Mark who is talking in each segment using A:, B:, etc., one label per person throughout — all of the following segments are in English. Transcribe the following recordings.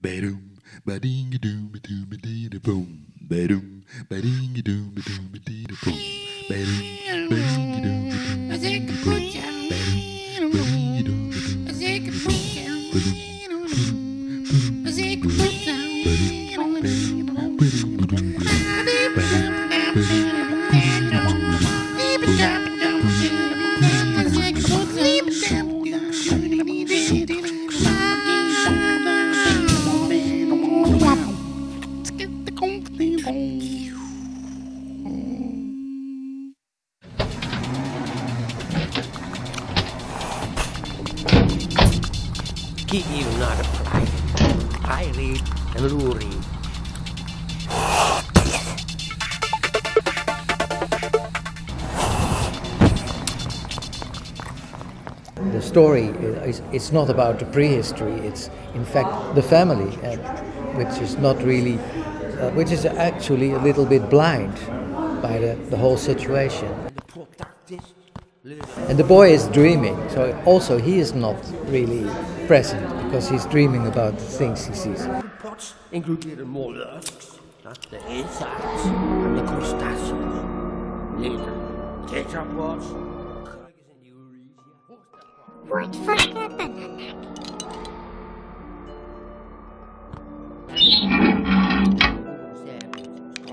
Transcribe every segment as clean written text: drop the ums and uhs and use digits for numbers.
A: Ba-dum, ba-ding-a-doom, ba-doom-a-dee-da-boom. Ba-dum, ba-ding-a-doom, ba-doom-a-dee-da-boom. Ba-dum, ba-ding-a-doom, ba-doom-a-dee-da-boom. Ba-dum, ba-ding-a-doom,
B: Kijk hier naar de prei. Prei en loerie.
C: The story it's not about the prehistory. It's in fact the family, which is not really, which is actually a little bit blind by the whole situation. And the boy is dreaming, so also he is not really present because he's dreaming about the things he sees.
B: Pots includeren mollusks, de insects en de crustaceans. Later, tetrapods, kruikens en Eurasia.
D: Wordt verkleppen.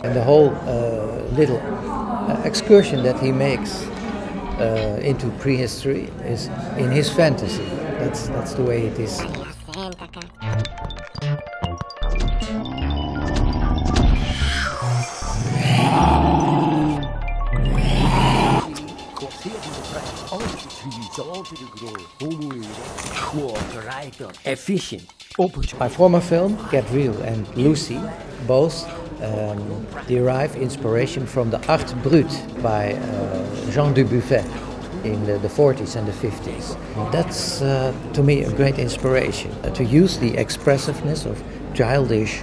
C: And the whole little excursion that he makes into prehistory is in his fantasy. That's the way it is.
B: Efficient.
C: My former film, Get Real and Lucy, both derive inspiration from the Art Brut by Jean Dubuffet in the 40s and the 50s. That's to me a great inspiration to use the expressiveness of childish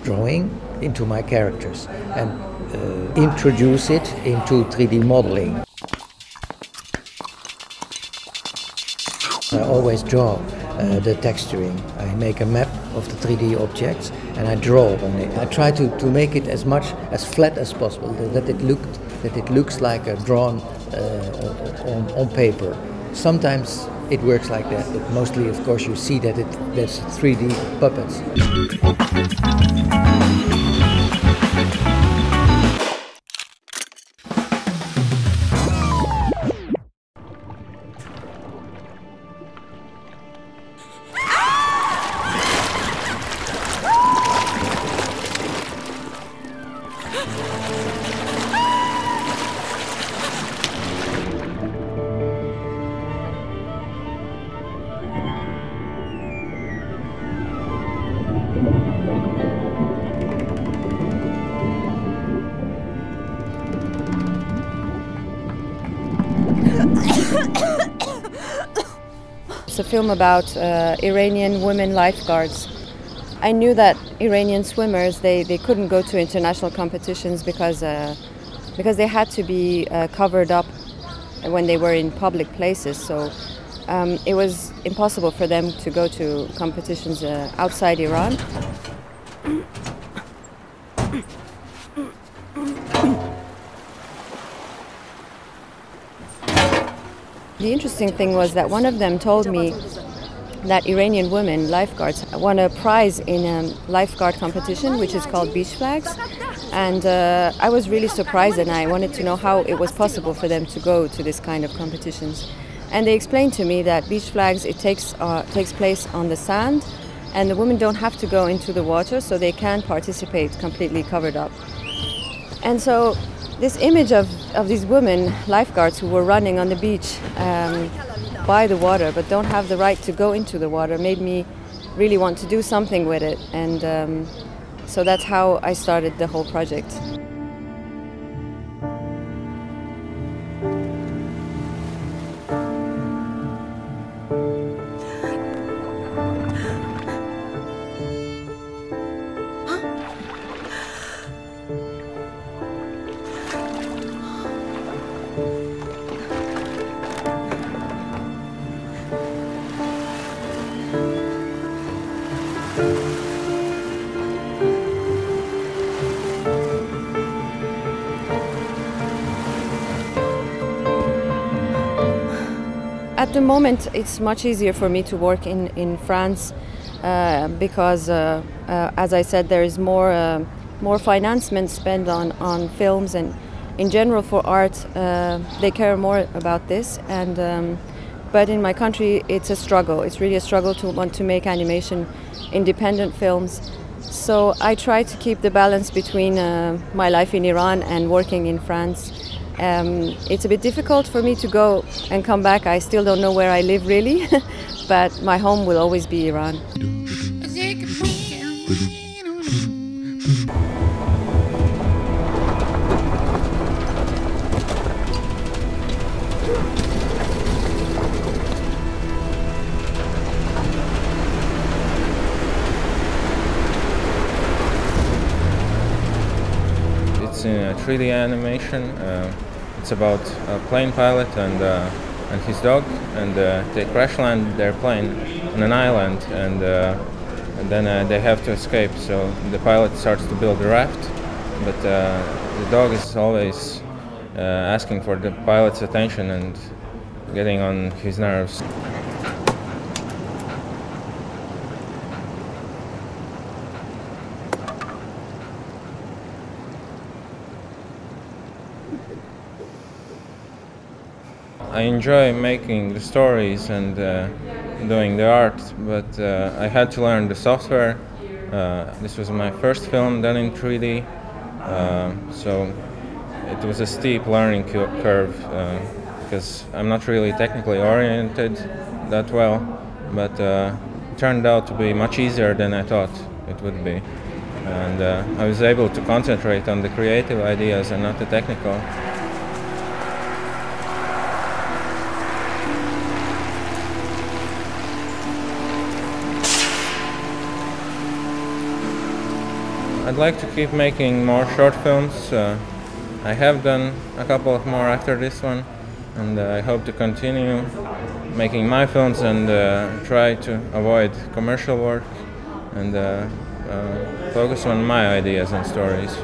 C: drawing into my characters and introduce it into 3D modeling. I always draw the texturing. I make a map of the 3D objects and I draw on it. I try to make it as much as flat as possible, that it looks like a drawn on paper. Sometimes it works like that, but mostly, of course, you see that there's 3D puppets.
E: It's a film about Iranian women lifeguards. I knew that Iranian swimmers, they couldn't go to international competitions because they had to be covered up when they were in public places. So it was impossible for them to go to competitions outside Iran. The interesting thing was that one of them told me that Iranian women lifeguards won a prize in a lifeguard competition which is called beach flags, and I was really surprised and I wanted to know how it was possible for them to go to this kind of competitions. And they explained to me that beach flags, it takes place on the sand and the women don't have to go into the water, so they can participate completely covered up. And so this image of these women lifeguards who were running on the beach by the water but don't have the right to go into the water made me really want to do something with it, and so that's how I started the whole project. At the moment, it's much easier for me to work in France because, as I said, there is more financement spent on films, and in general for art, they care more about this. And but in my country, it's a struggle. It's really a struggle to want to make animation independent films. So I try to keep the balance between my life in Iran and working in France. It's a bit difficult for me to go and come back. I still don't know where I live really, but my home will always be Iran.
F: It's in a 3D animation. It's about a plane pilot and his dog, and they crash land their plane on an island, and then they have to escape. So the pilot starts to build a raft, but the dog is always asking for the pilot's attention and getting on his nerves. I enjoy making the stories and doing the art, but I had to learn the software. This was my first film done in 3D, so it was a steep learning curve because I'm not really technically oriented that well, but it turned out to be much easier than I thought it would be. And I was able to concentrate on the creative ideas and not the technical. I'd like to keep making more short films. I have done a couple of more after this one, and I hope to continue making my films and try to avoid commercial work and focus on my ideas and stories.